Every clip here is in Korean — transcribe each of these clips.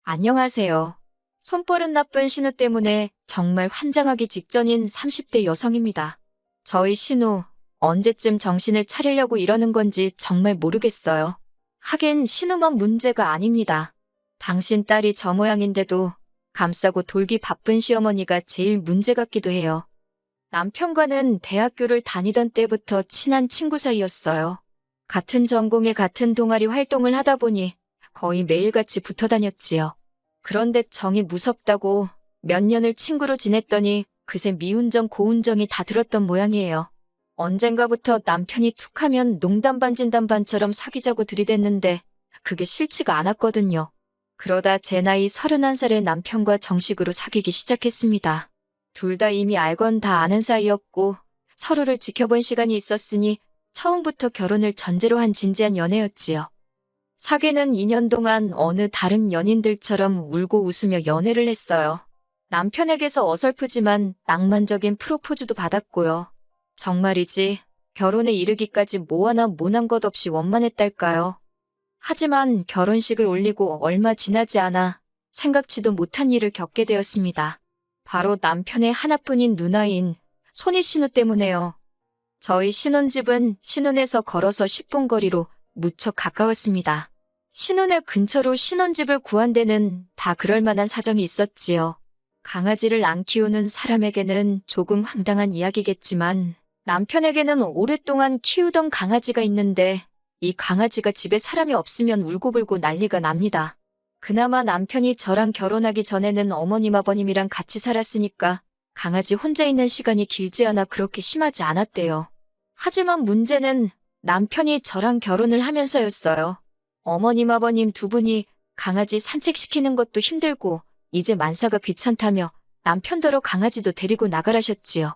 안녕하세요. 손버릇 나쁜 신우 때문에 정말 환장하기 직전인 30대 여성입니다. 저희 신우, 언제쯤 정신을 차리려고 이러는 건지 정말 모르겠어요. 하긴 신우만 문제가 아닙니다. 당신 딸이 저 모양인데도 감싸고 돌기 바쁜 시어머니가 제일 문제 같기도 해요. 남편과는 대학교를 다니던 때부터 친한 친구 사이였어요. 같은 전공에 같은 동아리 활동을 하다 보니 거의 매일같이 붙어 다녔지요. 그런데 정이 무섭다고 몇 년을 친구로 지냈더니 그새 미운정 고운정이 다 들었던 모양이에요. 언젠가부터 남편이 툭하면 농담 반 진담 반처럼 사귀자고 들이댔는데 그게 싫지가 않았거든요. 그러다 제 나이 31살의 남편과 정식으로 사귀기 시작했습니다. 둘 다 이미 알건 다 아는 사이였고 서로를 지켜본 시간이 있었으니 처음부터 결혼을 전제로 한 진지한 연애였지요. 사귀는 2년 동안 어느 다른 연인들처럼 울고 웃으며 연애를 했어요. 남편에게서 어설프지만 낭만적인 프로포즈도 받았고요. 정말이지 결혼에 이르기까지 뭐 하나 모난 것 없이 원만했달까요. 하지만 결혼식을 올리고 얼마 지나지 않아 생각지도 못한 일을 겪게 되었습니다. 바로 남편의 하나뿐인 누나인 손희 신우 때문에요. 저희 신혼집은 신혼에서 걸어서 10분 거리로 무척 가까웠습니다. 신혼의 근처로 신혼집을 구한 데는 다 그럴 만한 사정이 있었지요. 강아지를 안 키우는 사람에게는 조금 황당한 이야기겠지만 남편에게는 오랫동안 키우던 강아지가 있는데 이 강아지가 집에 사람이 없으면 울고불고 난리가 납니다. 그나마 남편이 저랑 결혼하기 전에는 어머님 아버님이랑 같이 살았으니까 강아지 혼자 있는 시간이 길지 않아 그렇게 심하지 않았대요. 하지만 문제는 남편이 저랑 결혼을 하면서였어요. 어머님 아버님 두 분이 강아지 산책시키는 것도 힘들고 이제 만사가 귀찮다며 남편더러 강아지도 데리고 나가라셨지요.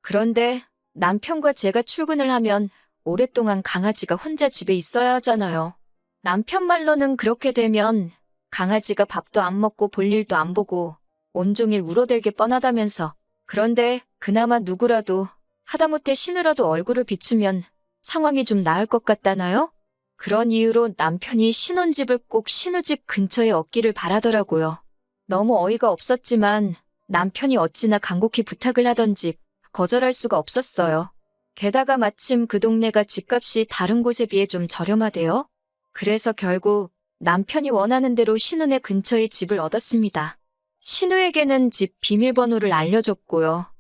그런데 남편과 제가 출근을 하면 오랫동안 강아지가 혼자 집에 있어야 하잖아요. 남편 말로는 그렇게 되면 강아지가 밥도 안 먹고 볼 일도 안 보고 온종일 울어댈 게 뻔하다면서. 그런데 그나마 누구라도 하다못해 신우라도 얼굴을 비추면 상황이 좀 나을 것 같다나요? 그런 이유로 남편이 신혼집을 꼭 신우집 근처에 얻기를 바라더라고요. 너무 어이가 없었지만 남편이 어찌나 간곡히 부탁을 하던지 거절할 수가 없었어요. 게다가 마침 그 동네가 집값이 다른 곳에 비해 좀 저렴하대요. 그래서 결국 남편이 원하는 대로 신우네 근처에 집을 얻었습니다. 신우에게는 집 비밀번호를 알려줬고요.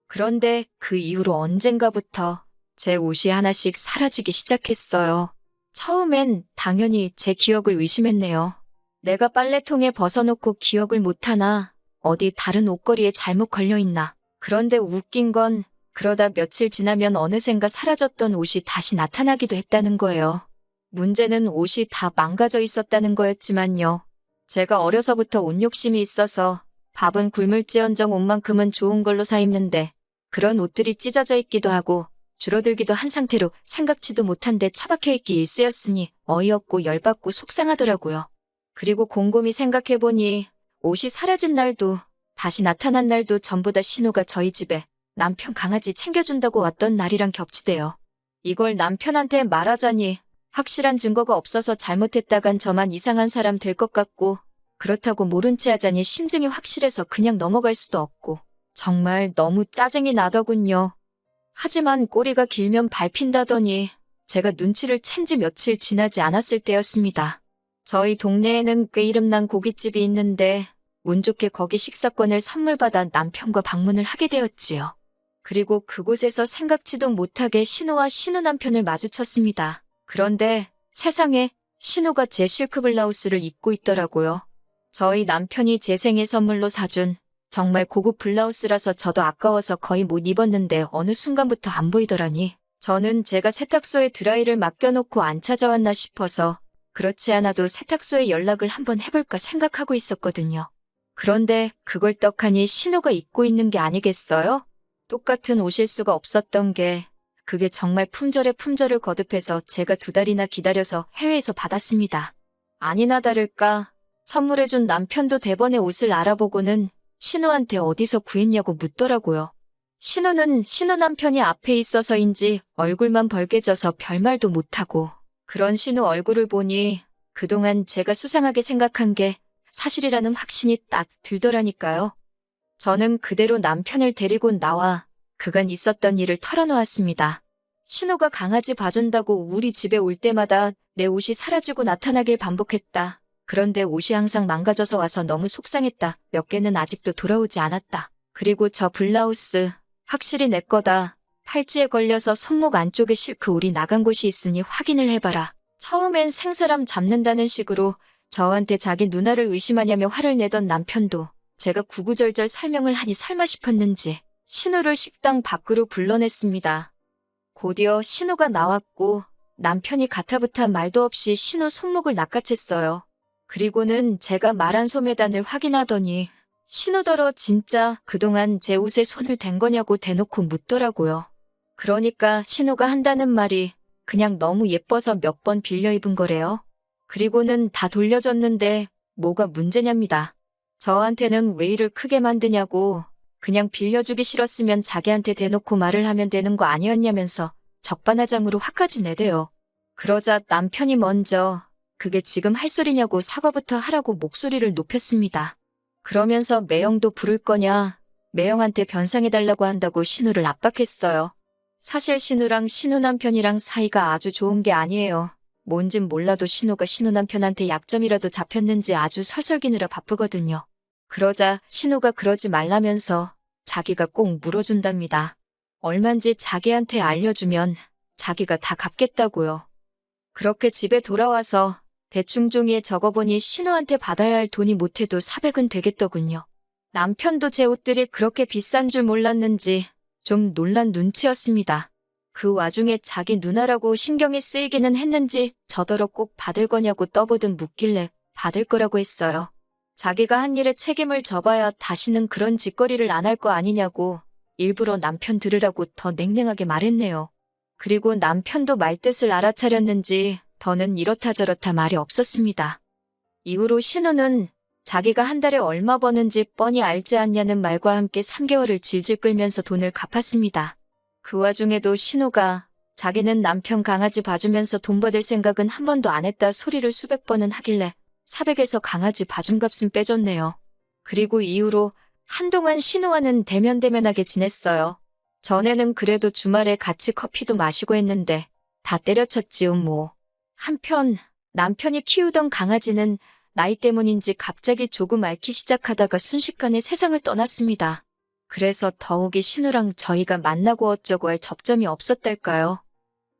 그런데 그 이후로 언젠가부터 제 옷이 하나씩 사라지기 시작했어요. 처음엔 당연히 제 기억을 의심했네요. 내가 빨래통에 벗어놓고 기억을 못하나, 어디 다른 옷걸이에 잘못 걸려있나. 그런데 웃긴 건 그러다 며칠 지나면 어느샌가 사라졌던 옷이 다시 나타나기도 했다는 거예요. 문제는 옷이 다 망가져 있었다는 거였지만요. 제가 어려서부터 옷 욕심이 있어서 밥은 굶을지언정 옷만큼은 좋은 걸로 사 입는데 그런 옷들이 찢어져 있기도 하고 줄어들기도 한 상태로 생각지도 못한데 처박혀 있기 일쑤였으니 어이없고 열받고 속상하더라고요. 그리고 곰곰이 생각해보니 옷이 사라진 날도 다시 나타난 날도 전부 다 신우가 저희 집에 남편 강아지 챙겨준다고 왔던 날이랑 겹치대요. 이걸 남편한테 말하자니 확실한 증거가 없어서 잘못했다간 저만 이상한 사람 될 것 같고 그렇다고 모른 채 하자니 심증이 확실해서 그냥 넘어갈 수도 없고 정말 너무 짜증이 나더군요. 하지만 꼬리가 길면 밟힌다더니 제가 눈치를 챈 지 며칠 지나지 않았을 때였습니다. 저희 동네에는 꽤 이름난 고깃집이 있는데 운 좋게 거기 식사권을 선물받아 남편과 방문을 하게 되었지요. 그리고 그곳에서 생각지도 못하게 신우와 신우 남편을 마주쳤습니다. 그런데 세상에 신우가 제 실크 블라우스를 입고 있더라고요. 저희 남편이 제 생일 선물로 사준 정말 고급 블라우스라서 저도 아까워서 거의 못 입었는데 어느 순간부터 안 보이더라니 저는 제가 세탁소에 드라이를 맡겨놓고 안 찾아왔나 싶어서 그렇지 않아도 세탁소에 연락을 한번 해볼까 생각하고 있었거든요. 그런데 그걸 떡하니 신우가 입고 있는 게 아니겠어요? 똑같은 옷일 수가 없었던 게 그게 정말 품절에 품절을 거듭해서 제가 2달이나 기다려서 해외에서 받았습니다. 아니나 다를까 선물해준 남편도 대번에 옷을 알아보고는 신우한테 어디서 구했냐고 묻더라고요. 신우는 신우 남편이 앞에 있어서인지 얼굴만 벌개져서 별말도 못하고 그런 신우 얼굴을 보니 그동안 제가 수상하게 생각한 게 사실이라는 확신이 딱 들더라니까요. 저는 그대로 남편을 데리고 나와 그간 있었던 일을 털어놓았습니다. 신우가 강아지 봐준다고 우리 집에 올 때마다 내 옷이 사라지고 나타나길 반복했다. 그런데 옷이 항상 망가져서 와서 너무 속상했다. 몇 개는 아직도 돌아오지 않았다. 그리고 저 블라우스 확실히 내 거다. 팔찌에 걸려서 손목 안쪽에 실크 울이 나간 곳이 있으니 확인을 해봐라. 처음엔 생사람 잡는다는 식으로 저한테 자기 누나를 의심하냐며 화를 내던 남편도 제가 구구절절 설명을 하니 설마 싶었는지 신우를 식당 밖으로 불러냈습니다. 곧이어 신우가 나왔고 남편이 가타부타 말도 없이 신우 손목을 낚아챘어요. 그리고는 제가 말한 소매단을 확인하더니 신우더러 진짜 그동안 제 옷에 손을 댄 거냐고 대놓고 묻더라고요. 그러니까 신우가 한다는 말이 그냥 너무 예뻐서 몇 번 빌려 입은 거래요. 그리고는 다 돌려줬는데 뭐가 문제냐입니다. 저한테는 왜 일을 크게 만드냐고 그냥 빌려주기 싫었으면 자기한테 대놓고 말을 하면 되는 거 아니었냐면서 적반하장으로 화까지 내대요. 그러자 남편이 먼저 그게 지금 할 소리냐고 사과부터 하라고 목소리를 높였습니다. 그러면서 매형도 부를 거냐, 매형한테 변상해달라고 한다고 신우를 압박했어요. 사실 신우랑 신우 남편이랑 사이가 아주 좋은 게 아니에요. 뭔진 몰라도 신우가 신우 남편한테 약점이라도 잡혔는지 아주 설설기느라 바쁘거든요. 그러자 신우가 그러지 말라면서 자기가 꼭 물어준답니다. 얼만지 자기한테 알려주면 자기가 다 갚겠다고요. 그렇게 집에 돌아와서 대충 종이에 적어보니 신우한테 받아야 할 돈이 못해도 400은 되겠더군요. 남편도 제 옷들이 그렇게 비싼 줄 몰랐는지 좀 놀란 눈치였습니다. 그 와중에 자기 누나라고 신경이 쓰이기는 했는지 저더러 꼭 받을 거냐고 떠보듯 묻길래 받을 거라고 했어요. 자기가 한 일에 책임을 져봐야 다시는 그런 짓거리를 안 할 거 아니냐고 일부러 남편 들으라고 더 냉랭하게 말했네요. 그리고 남편도 말뜻을 알아차렸는지 더는 이렇다 저렇다 말이 없었습니다. 이후로 신우는 자기가 한 달에 얼마 버는지 뻔히 알지 않냐는 말과 함께 3개월을 질질 끌면서 돈을 갚았습니다. 그 와중에도 신우가 자기는 남편 강아지 봐주면서 돈 받을 생각은 한 번도 안 했다 소리를 수백 번은 하길래 400에서 강아지 봐준 값은 빼줬네요. 그리고 이후로 한동안 신우와는 대면대면하게 지냈어요. 전에는 그래도 주말에 같이 커피도 마시고 했는데 다 때려쳤지요 뭐. 한편 남편이 키우던 강아지는 나이 때문인지 갑자기 조금 앓기 시작하다가 순식간에 세상을 떠났습니다. 그래서 더욱이 신우랑 저희가 만나고 어쩌고 할 접점이 없었달까요.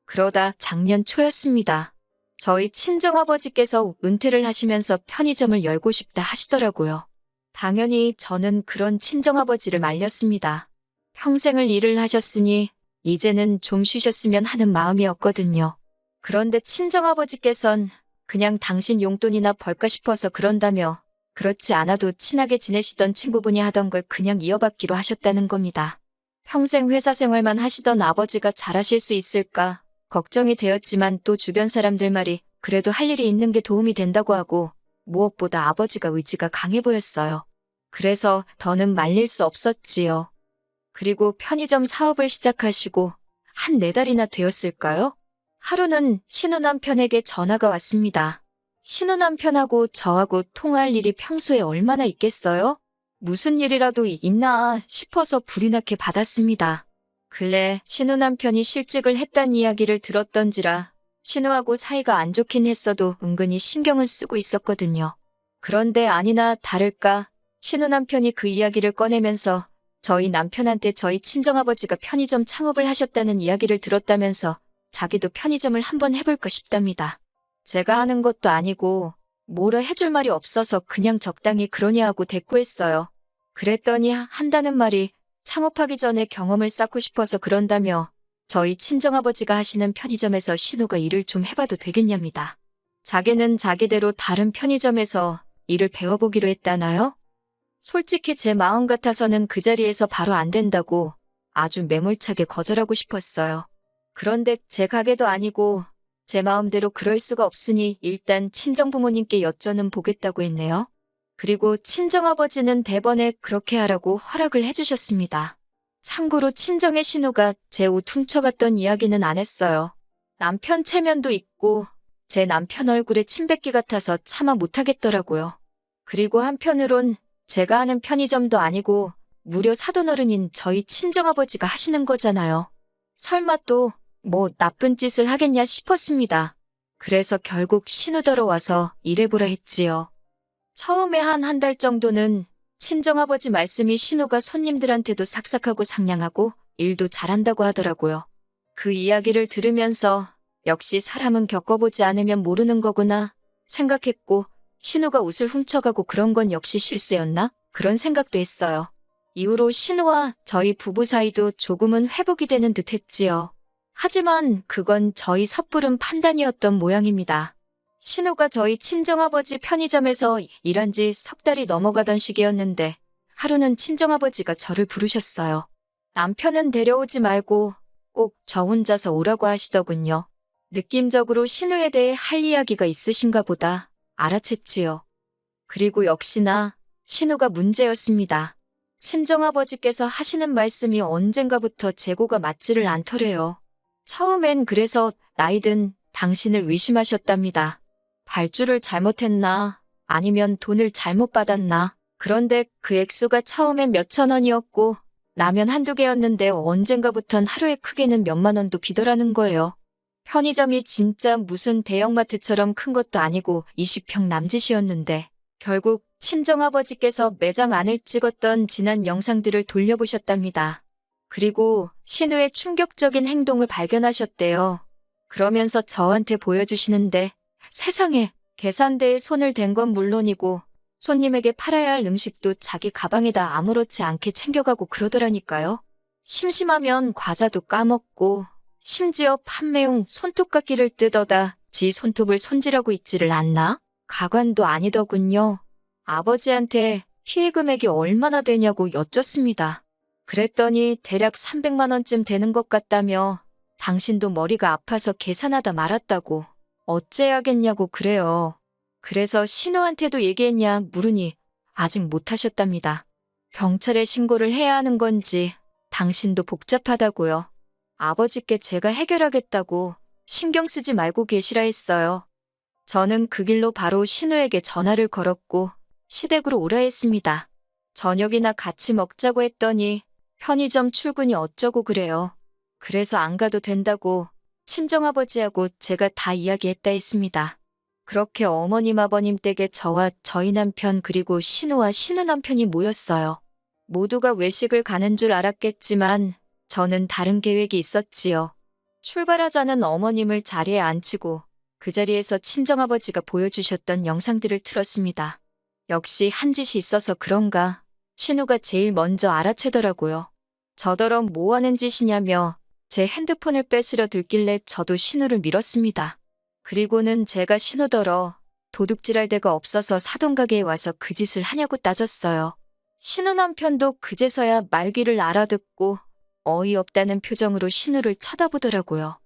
그러다 작년 초였습니다. 저희 친정아버지께서 은퇴를 하시면서 편의점을 열고 싶다 하시더라고요. 당연히 저는 그런 친정아버지를 말렸습니다. 평생을 일을 하셨으니 이제는 좀 쉬셨으면 하는 마음이었거든요. 그런데 친정아버지께선 그냥 당신 용돈이나 벌까 싶어서 그런다며 그렇지 않아도 친하게 지내시던 친구분이 하던 걸 그냥 이어받기로 하셨다는 겁니다. 평생 회사 생활만 하시던 아버지가 잘하실 수 있을까 걱정이 되었지만 또 주변 사람들 말이 그래도 할 일이 있는 게 도움이 된다고 하고 무엇보다 아버지가 의지가 강해 보였어요. 그래서 더는 말릴 수 없었지요. 그리고 편의점 사업을 시작하시고 한 4달이나 되었을까요? 하루는 신우 남편에게 전화가 왔습니다. 신우 남편하고 저하고 통화할 일이 평소에 얼마나 있겠어요? 무슨 일이라도 있나 싶어서 불이 나게 받았습니다. 근래 신우 남편이 실직을 했단 이야기를 들었던지라 신우하고 사이가 안 좋긴 했어도 은근히 신경을 쓰고 있었거든요. 그런데 아니나 다를까 신우 남편이 그 이야기를 꺼내면서 저희 남편한테 저희 친정아버지가 편의점 창업을 하셨다는 이야기를 들었다면서 자기도 편의점을 한번 해볼까 싶답니다. 제가 하는 것도 아니고 뭐라 해줄 말이 없어서 그냥 적당히 그러냐 하고 대꾸했어요. 그랬더니 한다는 말이 창업하기 전에 경험을 쌓고 싶어서 그런다며 저희 친정아버지가 하시는 편의점에서 신우가 일을 좀 해봐도 되겠냐입니다. 자기는 자기대로 다른 편의점에서 일을 배워보기로 했다나요? 솔직히 제 마음 같아서는 그 자리에서 바로 안 된다고 아주 매몰차게 거절하고 싶었어요. 그런데 제 가게도 아니고 제 마음대로 그럴 수가 없으니 일단 친정부모님께 여쭤는 보겠다고 했네요. 그리고 친정아버지는 대번에 그렇게 하라고 허락을 해주셨습니다. 참고로 친정의 신우가 제 옷 훔쳐갔던 이야기는 안 했어요. 남편 체면도 있고 제 남편 얼굴에 침 뱉기 같아서 차마 못하겠더라고요. 그리고 한편으론 제가 하는 편의점도 아니고 무려 사돈어른인 저희 친정아버지가 하시는 거잖아요. 설마 또 뭐 나쁜 짓을 하겠냐 싶었습니다. 그래서 결국 신우더러 와서 일해보라 했지요. 처음에 한 달 정도는 친정아버지 말씀이 신우가 손님들한테도 삭삭하고 상냥하고 일도 잘한다고 하더라고요. 그 이야기를 들으면서 역시 사람은 겪어보지 않으면 모르는 거구나 생각했고, 신우가 옷을 훔쳐가고 그런 건 역시 실수였나? 그런 생각도 했어요. 이후로 신우와 저희 부부 사이도 조금은 회복이 되는 듯 했지요. 하지만 그건 저희 섣부른 판단이었던 모양입니다. 신우가 저희 친정아버지 편의점에서 일한 지 석 달이 넘어가던 시기였는데 하루는 친정아버지가 저를 부르셨어요. 남편은 데려오지 말고 꼭 저 혼자서 오라고 하시더군요. 느낌적으로 신우에 대해 할 이야기가 있으신가 보다 알아챘지요. 그리고 역시나 신우가 문제였습니다. 친정아버지께서 하시는 말씀이 언젠가부터 재고가 맞지를 않더래요. 처음엔 그래서 나이든 당신을 의심하셨답니다. 발주를 잘못했나 아니면 돈을 잘못 받았나. 그런데 그 액수가 처음엔 몇천 원이었고 라면 한두 개였는데 언젠가부턴 하루에 크게는 몇만 원도 비더라는 거예요. 편의점이 진짜 무슨 대형마트처럼 큰 것도 아니고 20평 남짓이었는데 결국 친정아버지께서 매장 안을 찍었던 지난 영상들을 돌려보셨답니다. 그리고 신우의 충격적인 행동을 발견하셨대요. 그러면서 저한테 보여주시는데 세상에, 계산대에 손을 댄 건 물론이고 손님에게 팔아야 할 음식도 자기 가방에다 아무렇지 않게 챙겨가고 그러더라니까요. 심심하면 과자도 까먹고 심지어 판매용 손톱깎이를 뜯어다 지 손톱을 손질하고 있지를 않나? 가관도 아니더군요. 아버지한테 피해 금액이 얼마나 되냐고 여쭙습니다. 그랬더니 대략 300만 원쯤 되는 것 같다며 당신도 머리가 아파서 계산하다 말았다고 어째야겠냐고 그래요. 그래서 신우한테도 얘기했냐 물으니 아직 못하셨답니다. 경찰에 신고를 해야 하는 건지 당신도 복잡하다고요. 아버지께 제가 해결하겠다고 신경 쓰지 말고 계시라 했어요. 저는 그 길로 바로 신우에게 전화를 걸었고 시댁으로 오라 했습니다. 저녁이나 같이 먹자고 했더니 편의점 출근이 어쩌고 그래요. 그래서 안 가도 된다고 친정아버지하고 제가 다 이야기했다 했습니다. 그렇게 어머님 아버님 댁에 저와 저희 남편 그리고 신우와 신우 남편이 모였어요. 모두가 외식을 가는 줄 알았겠지만 저는 다른 계획이 있었지요. 출발하자는 어머님을 자리에 앉히고 그 자리에서 친정아버지가 보여주셨던 영상들을 틀었습니다. 역시 한 짓이 있어서 그런가 신우가 제일 먼저 알아채더라고요. 저더러 뭐 하는 짓이냐며 제 핸드폰을 뺏으려 들길래 저도 신우를 밀었습니다. 그리고는 제가 신우더러 도둑질할 데가 없어서 사돈가게에 와서 그 짓을 하냐고 따졌어요. 신우 남편도 그제서야 말귀를 알아듣고 어이없다는 표정으로 신우를 쳐다보더라고요.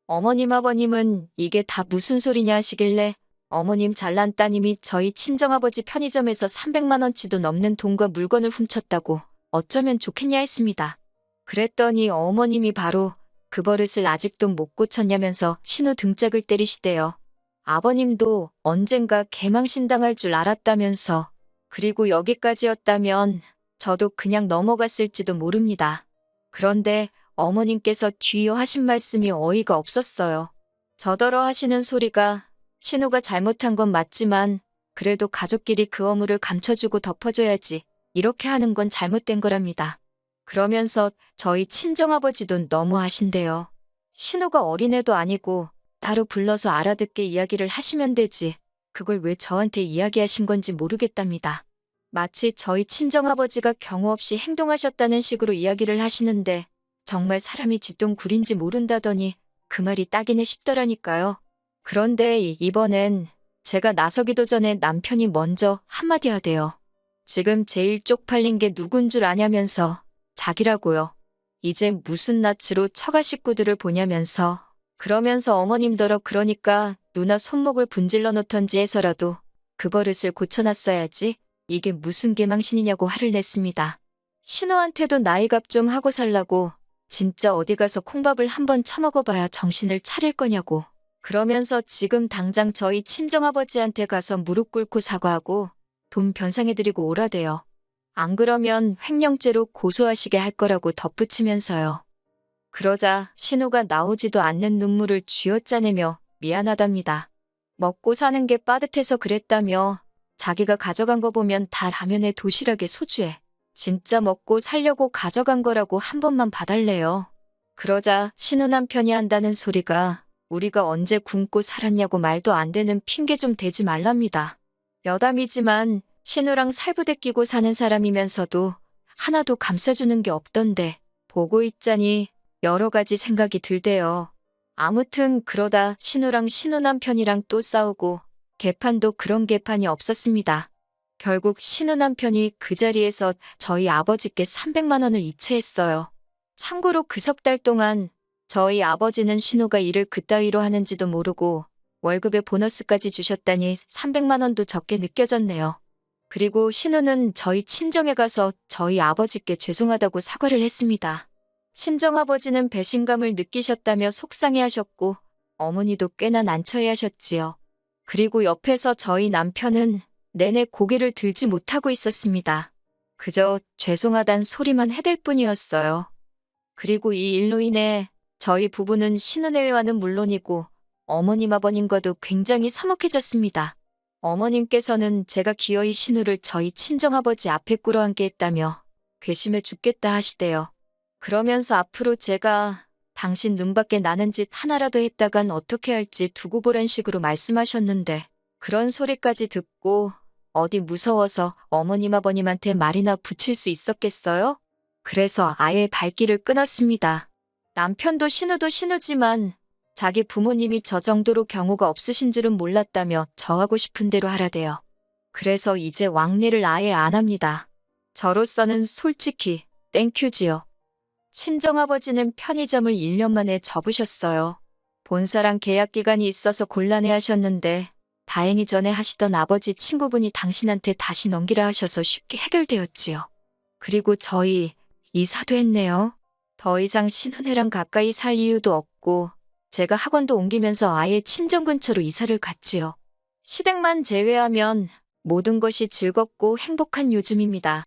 어머님 아버님은 이게 다 무슨 소리냐 하시길래 어머님 잘난 따님이 저희 친정아버지 편의점에서 300만 원치도 넘는 돈과 물건을 훔쳤다고 어쩌면 좋겠냐 했습니다. 그랬더니 어머님이 바로 그 버릇을 아직도 못 고쳤냐면서 신우 등짝을 때리시대요. 아버님도 언젠가 개망신당할 줄 알았다면서 그리고 여기까지였다면 저도 그냥 넘어갔을지도 모릅니다. 그런데 어머님께서 뒤이어 하신 말씀이 어이가 없었어요. 저더러 하시는 소리가 신우가 잘못한 건 맞지만 그래도 가족끼리 그 어물을 감춰주고 덮어줘야지 이렇게 하는 건 잘못된 거랍니다. 그러면서 저희 친정아버지도 너무 하신대요. 신우가 어린애도 아니고 따로 불러서 알아듣게 이야기를 하시면 되지. 그걸 왜 저한테 이야기하신 건지 모르겠답니다. 마치 저희 친정아버지가 경우 없이 행동하셨다는 식으로 이야기를 하시는데 정말 사람이 쥐똥굴인지 모른다더니 그 말이 딱이네 싶더라니까요. 그런데 이번엔 제가 나서기도 전에 남편이 먼저 한마디 하대요. 지금 제일 쪽팔린 게 누군 줄 아냐면서 자기라고요. 이제 무슨 낯으로 처가 식구들을 보냐면서 그러면서 어머님더러 그러니까 누나 손목을 분질러 놓던지 해서라도 그 버릇을 고쳐놨어야지 이게 무슨 개망신이냐고 화를 냈습니다. 신우한테도 나이값 좀 하고 살라고 진짜 어디 가서 콩밥을 한번 처먹어봐야 정신을 차릴 거냐고 그러면서 지금 당장 저희 친정아버지한테 가서 무릎 꿇고 사과하고 돈 변상해드리고 오라대요. 안 그러면 횡령죄로 고소하시게 할 거라고 덧붙이면서요. 그러자 신우가 나오지도 않는 눈물을 쥐어짜내며 미안하답니다. 먹고 사는 게 빠듯해서 그랬다며 자기가 가져간 거 보면 다 라면에 도시락에 소주에 진짜 먹고 살려고 가져간 거라고 한 번만 봐달래요. 그러자 신우 남편이 한다는 소리가 우리가 언제 굶고 살았냐고 말도 안 되는 핑계 좀 대지 말랍니다. 여담이지만 신우랑 살부대 끼고 사는 사람이면서도 하나도 감싸주는 게 없던데 보고 있자니 여러 가지 생각이 들대요. 아무튼 그러다 신우랑 신우 남편이랑 또 싸우고 개판도 그런 개판이 없었습니다. 결국 신우 남편이 그 자리에서 저희 아버지께 300만 원을 이체했어요. 참고로 그 석 달 동안 저희 아버지는 신우가 일을 그따위로 하는지도 모르고 월급에 보너스까지 주셨다니 300만 원도 적게 느껴졌네요. 그리고 신우는 저희 친정에 가서 저희 아버지께 죄송하다고 사과를 했습니다. 친정아버지는 배신감을 느끼셨다며 속상해하셨고 어머니도 꽤나 난처해하셨지요. 그리고 옆에서 저희 남편은 내내 고개를 들지 못하고 있었습니다. 그저 죄송하단 소리만 해댈 뿐이었어요. 그리고 이 일로 인해 저희 부부는 신우네와는 물론이고 어머님 아버님과도 굉장히 서먹해졌습니다. 어머님께서는 제가 기어이 신우를 저희 친정아버지 앞에 꿇어앉게 했다며 괘씸해 죽겠다 하시대요. 그러면서 앞으로 제가 당신 눈밖에 나는 짓 하나라도 했다간 어떻게 할지 두고 보란 식으로 말씀하셨는데 그런 소리까지 듣고 어디 무서워서 어머님 아버님한테 말이나 붙일 수 있었겠어요? 그래서 아예 발길을 끊었습니다. 남편도 신우도 신우지만 자기 부모님이 저 정도로 경우가 없으신 줄은 몰랐다며 저하고 싶은 대로 하라대요. 그래서 이제 왕래를 아예 안 합니다. 저로서는 솔직히 땡큐지요. 친정아버지는 편의점을 1년 만에 접으셨어요. 본사랑 계약 기간이 있어서 곤란해하셨는데 다행히 전에 하시던 아버지 친구분이 당신한테 다시 넘기라 하셔서 쉽게 해결되었지요. 그리고 저희 이사도 했네요. 더 이상 신혼애랑 가까이 살 이유도 없고 제가 학원도 옮기면서 아예 친정 근처로 이사를 갔지요. 시댁만 제외하면 모든 것이 즐겁고 행복한 요즘입니다.